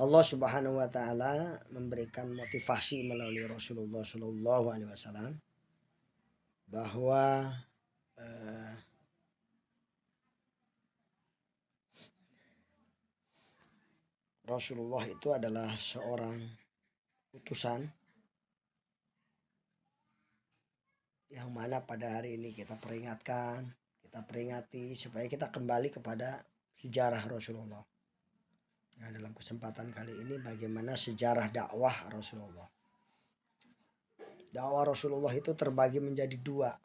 Allah Subhanahu wa taala memberikan motivasi melalui Rasulullah Shallallahu alaihi wasallam bahwa eh, Rasulullah itu adalah seorang utusan yang mana pada hari ini kita peringatkan, kita peringati supaya kita kembali kepada sejarah Rasulullah. Nah, dalam kesempatan kali ini bagaimana sejarah dakwah Rasulullah. Dakwah Rasulullah itu terbagi menjadi dua.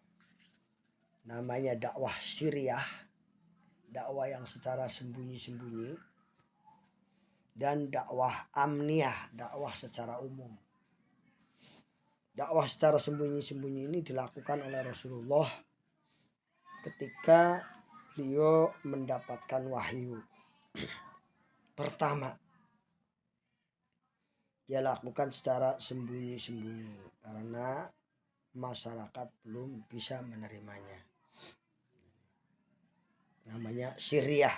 Namanya dakwah siriyah, dakwah yang secara sembunyi-sembunyi, dan dakwah amniyah, dakwah secara umum. Dakwah secara sembunyi-sembunyi ini dilakukan oleh Rasulullah ketika beliau mendapatkan wahyu. Pertama, dia lakukan secara sembunyi-sembunyi karena masyarakat belum bisa menerimanya. Namanya siriyah,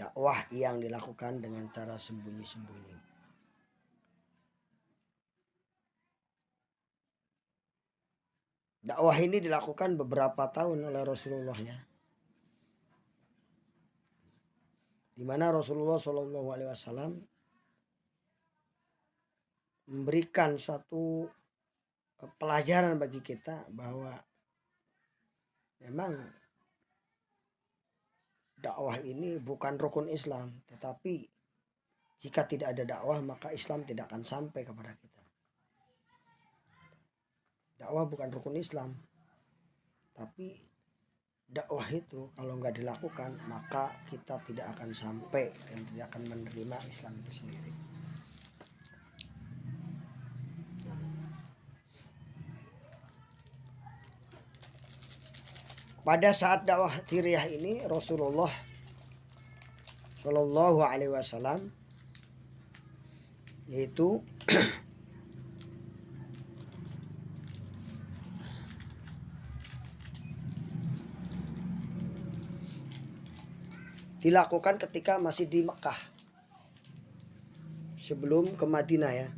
dakwah yang dilakukan dengan cara sembunyi-sembunyi. Dakwah ini dilakukan beberapa tahun oleh Rasulullah ya. Di mana Rasulullah Shallallahu alaihi wasallam memberikan suatu pelajaran bagi kita bahwa memang dakwah ini bukan rukun Islam, tetapi jika tidak ada dakwah maka Islam tidak akan sampai kepada kita. Dakwah bukan rukun Islam, tapi dakwah itu kalau nggak dilakukan maka kita tidak akan sampai dan tidak akan menerima Islam itu sendiri. Pada saat dakwah siriyah ini Rasulullah Shallallahu alaihi wasallam yaitu dilakukan ketika masih di Mekah sebelum ke Madinah ya.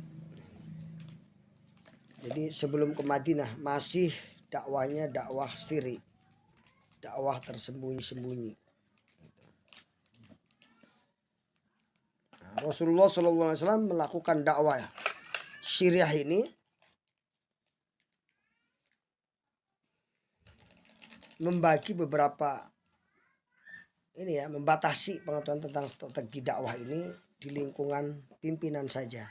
Jadi sebelum ke Madinah masih dakwahnya dakwah siri, dakwah tersembunyi-sembunyi. Nah, Rasulullah SAW melakukan dakwah siriyah ini membagi beberapa ini ya, membatasi pengetahuan tentang strategi dakwah ini di lingkungan pimpinan saja.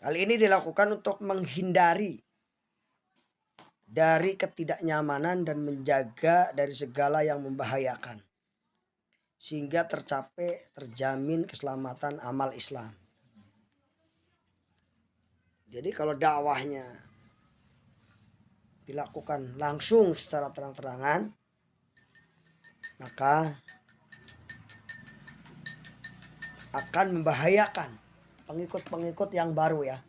Hal ini dilakukan untuk menghindari dari ketidaknyamanan dan menjaga dari segala yang membahayakan, sehingga terjamin keselamatan amal Islam. Jadi kalau dakwahnya dilakukan langsung secara terang-terangan, maka akan membahayakan pengikut-pengikut yang baru ya.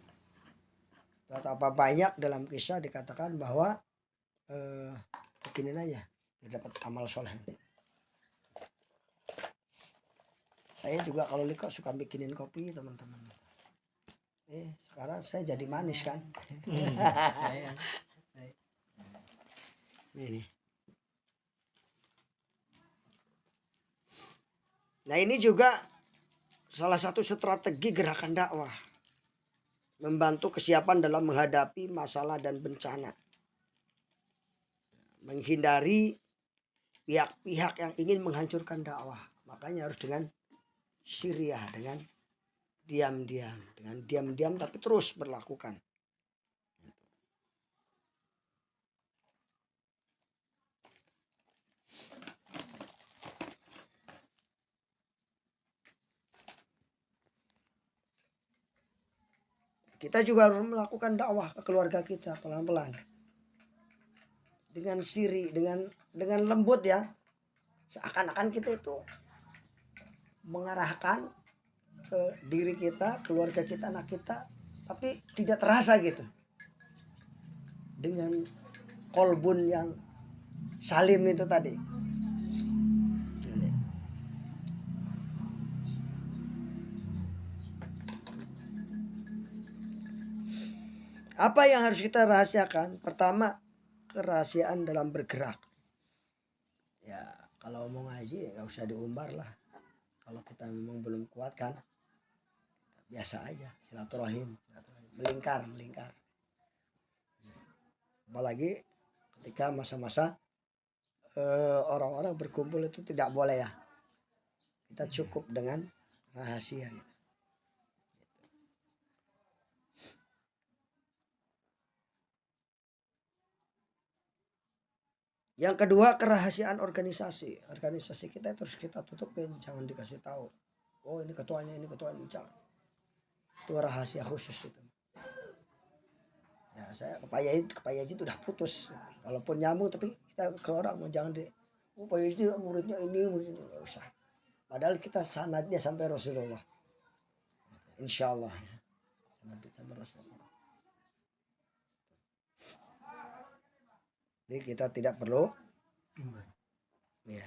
Betapa banyak dalam kisah dikatakan bahwa bikinin aja biar dapat amal soleh. Saya juga kalau Liko suka bikinin kopi teman-teman. Sekarang saya jadi manis kan. Ini. Nah ini juga salah satu strategi gerakan dakwah. Membantu kesiapan dalam menghadapi masalah dan bencana. Menghindari pihak-pihak yang ingin menghancurkan dakwah. Makanya harus dengan siriyah, dengan diam-diam tapi terus berlakukan. Kita juga harus melakukan dakwah ke keluarga kita pelan-pelan. Dengan siri, dengan lembut ya. Seakan-akan kita itu mengarahkan ke diri kita, keluarga kita, anak kita, tapi tidak terasa gitu. Dengan kolbun yang salim itu tadi. Apa yang harus kita rahasiakan? Pertama, kerahasiaan dalam bergerak. Ya, kalau mau ngaji nggak usah diumbar lah. Kalau kita memang belum kuat kan, biasa aja, silaturahim. Melingkar. Apalagi ketika masa-masa orang-orang berkumpul itu tidak boleh ya. Kita cukup dengan rahasia gitu. Yang kedua, kerahasiaan organisasi. Organisasi kita terus kita tutupin, jangan dikasih tahu. Oh, ini ketuanya, jangan. Itu rahasia khusus itu. Ya, saya ke Pak Yaji itu udah putus. Walaupun nyambung tapi kita ke orang jangan di Pak Yaji muridnya ini enggak usah. Padahal kita sanadnya sampai Rasulullah. Insyaallah. Sanad sampai Rasulullah. Jadi kita tidak perlu ya,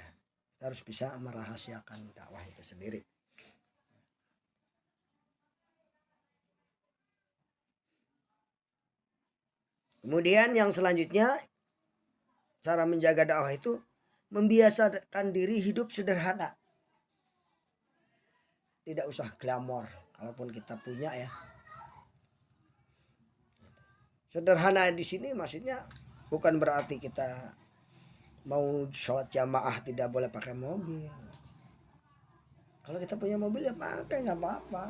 kita harus bisa merahasiakan dakwah itu sendiri. Kemudian yang selanjutnya, cara menjaga dakwah itu membiasakan diri hidup sederhana. Tidak usah glamor, kalaupun kita punya ya. Sederhana di sini maksudnya bukan berarti kita mau sholat jamaah tidak boleh pakai mobil. Kalau kita punya mobil ya pakai, nggak apa-apa.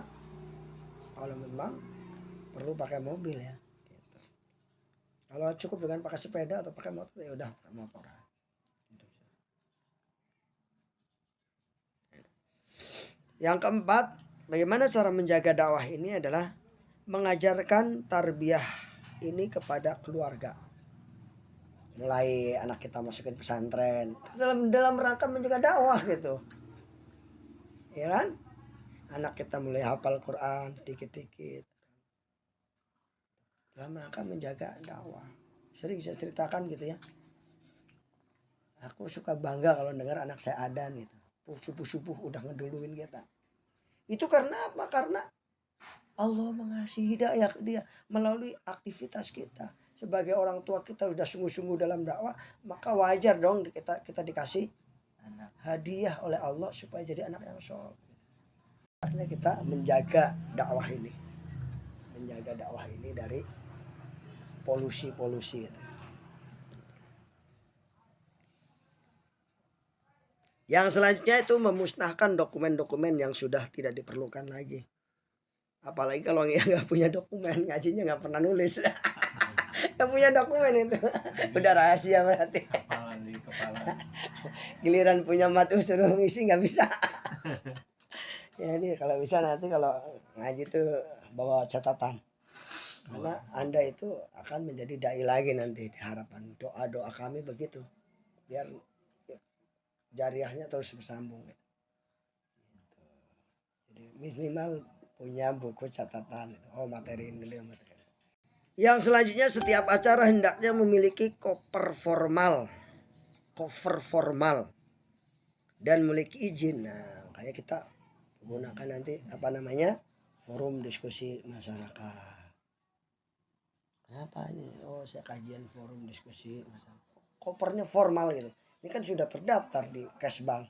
Kalau memang perlu pakai mobil ya. Gitu. Kalau cukup dengan pakai sepeda atau pakai motor ya udah pakai motor. Yang keempat, bagaimana cara menjaga dakwah ini adalah mengajarkan tarbiyah ini kepada keluarga. Mulai anak kita masukin pesantren dalam rangka menjaga dakwah gitu. Ya kan? Anak kita mulai hafal Quran sedikit-sedikit. Dalam rangka menjaga dakwah. Sering saya ceritakan gitu ya. Aku suka bangga kalau dengar anak saya adan gitu. Subuh-subuh udah ngeduluin kita. Itu karena apa? Karena Allah mengasihi hidayah ke dia melalui aktivitas kita. Sebagai orang tua kita sudah sungguh-sungguh dalam dakwah, maka wajar dong kita dikasih hadiah oleh Allah supaya jadi anak yang soleh. Artinya kita menjaga dakwah ini. Menjaga dakwah ini dari polusi-polusi itu. Yang selanjutnya itu memusnahkan dokumen-dokumen yang sudah tidak diperlukan lagi. Apalagi kalau nggak punya dokumen, ngajinya nggak pernah nulis. Nggak punya dokumen itu, udah rahasia berarti. Giliran punya matu suruh ngisi nggak bisa. Jadi kalau bisa nanti kalau ngaji tuh bawa catatan. Karena Anda itu akan menjadi dai lagi nanti di harapan. Doa-doa kami begitu. Biar jariahnya terus bersambung. Jadi minimal punya buku catatan. Oh, materi ini dulu materi. Yang selanjutnya, setiap acara hendaknya memiliki cover formal dan memiliki izin. Nah, makanya kita gunakan nanti apa namanya, forum diskusi masyarakat. Kenapa ini? Oh, saya kajian forum diskusi masyarakat. Covernya formal gitu. Ini kan sudah terdaftar di Kesbank.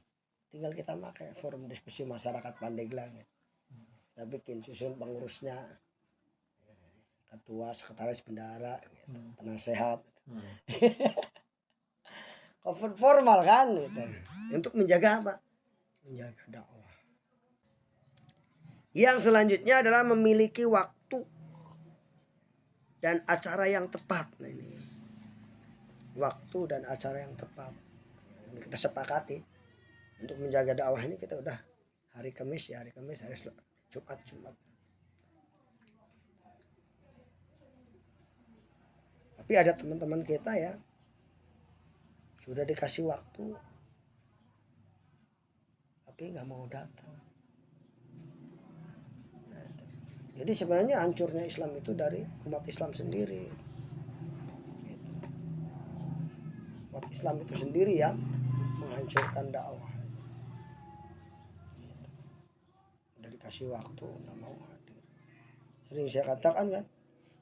Tinggal kita pakai forum diskusi masyarakat Pandeglang. Kita bikin susun pengurusnya, ketua, sekretaris, bendara, gitu, penasehat. Cover formal kan gitu. Untuk menjaga apa? Menjaga dakwah. Yang selanjutnya adalah memiliki waktu dan acara yang tepat. Nah, ini waktu dan acara yang tepat. Ini kita sepakati untuk menjaga dakwah ini. Kita udah hari Kamis, hari Jumat. Tapi ada teman-teman kita ya sudah dikasih waktu tapi nggak mau datang. Jadi sebenarnya hancurnya Islam itu dari umat Islam sendiri. Gitu. Umat Islam itu sendiri yang menghancurkan dakwah. Gitu. Udah dikasih waktu nggak mau hadir. Sering saya katakan kan,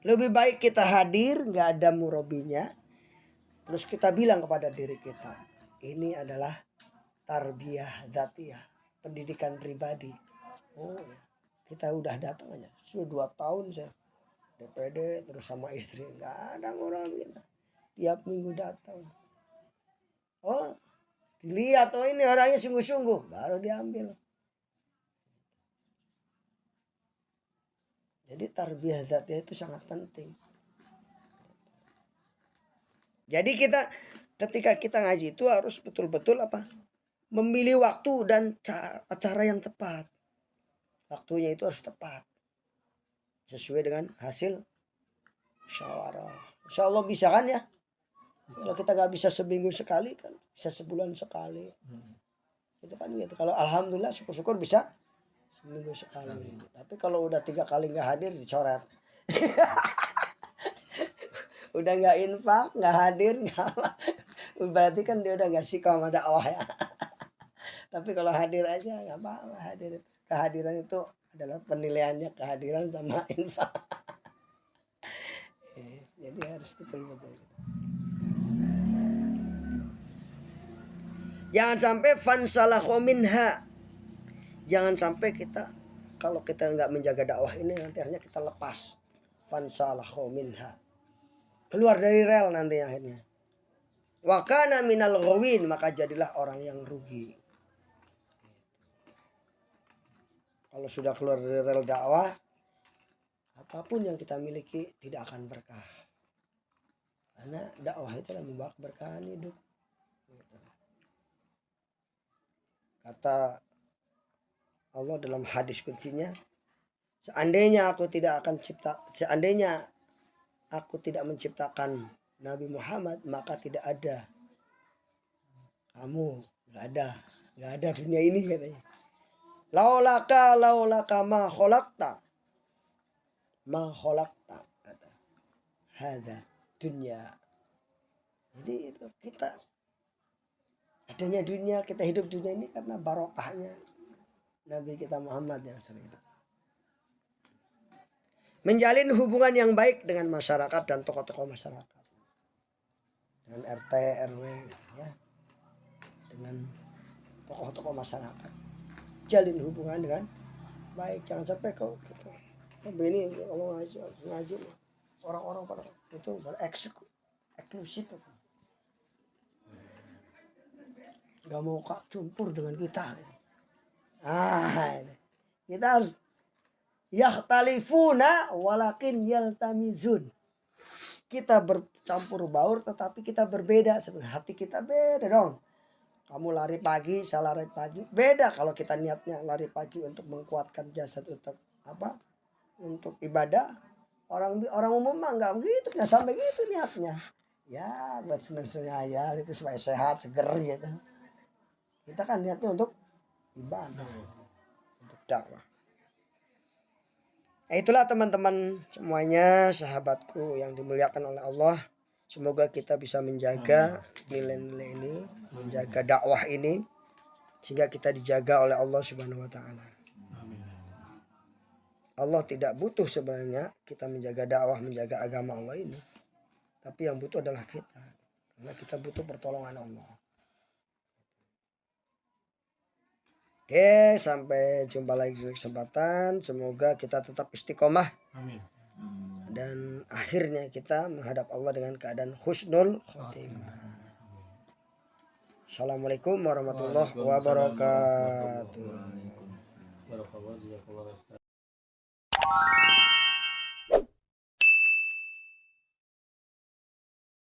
lebih baik kita hadir nggak ada murabinya, terus kita bilang kepada diri kita, ini adalah tarbiyah dzatiyah, pendidikan pribadi. Oh ya, kita udah datang aja, sudah 2 tahun saya DPD terus sama istri, nggak ada murabi kita. Tiap minggu datang. Oh, dilihat, oh ini orangnya sungguh-sungguh, baru diambil. Jadi tarbiyah dzatiyah itu sangat penting. Jadi kita ketika kita ngaji itu harus betul-betul apa? Memilih waktu dan cara yang tepat. Waktunya itu harus tepat. Sesuai dengan hasil musyawarah. Insya Allah bisa kan ya? Kalau kita nggak bisa seminggu sekali kan bisa sebulan sekali. Itu kan gitu. Kalau alhamdulillah syukur-syukur bisa seminggu sekali. Tapi kalau udah 3 kali nggak hadir dicoret. Udah nggak infak, nggak hadir, nggak berarti kan dia udah nggak suka sama dakwah ya. Tapi kalau hadir aja nggak apa-apa, hadir itu. Kehadiran itu adalah penilaiannya kehadiran sama infak. Jadi harus betul-betul. Jangan sampai fansalahu minha. Jangan sampai kita kalau kita nggak menjaga dakwah ini nanti akhirnya kita lepas. Fansalahu minha. Keluar dari rel nanti akhirnya. Wa kana minal ghawin, maka jadilah orang yang rugi. Kalau sudah keluar dari rel dakwah, apapun yang kita miliki tidak akan berkah. Karena dakwah itu adalah membawa keberkahan hidup. Kata Allah dalam hadis kutsinya, seandainya aku tidak menciptakan Nabi Muhammad, maka tidak ada kamu, nggak ada dunia ini katanya. Laulaka ma khalaqta kata. Hada dunia. Jadi itu kita adanya dunia, kita hidup dunia ini karena barokahnya Nabi kita Muhammad yang sering itu. Menjalin hubungan yang baik dengan masyarakat dan tokoh-tokoh masyarakat. Dengan RT, RW ya. Dengan tokoh-tokoh masyarakat. Jalin hubungan dengan baik, jangan sampai kau gitu. Ini kalau ngaji orang-orang pada itu eksklusif itu. Gak mau campur dengan kita. Kita harus yakhtalifuna walakin yaltamizun. Kita bercampur baur tetapi kita berbeda. Sebenarnya hati kita beda dong. Kamu lari pagi, saya lari pagi. Beda kalau kita niatnya lari pagi untuk menguatkan jasad untuk apa? Untuk ibadah. Orang umum mah enggak begitu, enggak sampai gitu niatnya. Ya, buat seneng-seneng aja itu supaya sehat, seger gitu. Kita kan niatnya untuk ibadah, untuk dakwah. Itulah teman-teman semuanya, sahabatku yang dimuliakan oleh Allah. Semoga kita bisa menjaga nilai-nilai ini, menjaga dakwah ini, sehingga kita dijaga oleh Allah Subhanahu wa Ta'ala. Allah tidak butuh sebenarnya kita menjaga dakwah, menjaga agama Allah ini, tapi yang butuh adalah kita, karena kita butuh pertolongan Allah. Oke, sampai jumpa lagi di kesempatan. Semoga kita tetap istiqomah. Amin. Dan akhirnya kita menghadap Allah dengan keadaan husnul khotimah. Assalamualaikum warahmatullahi wabarakatuh.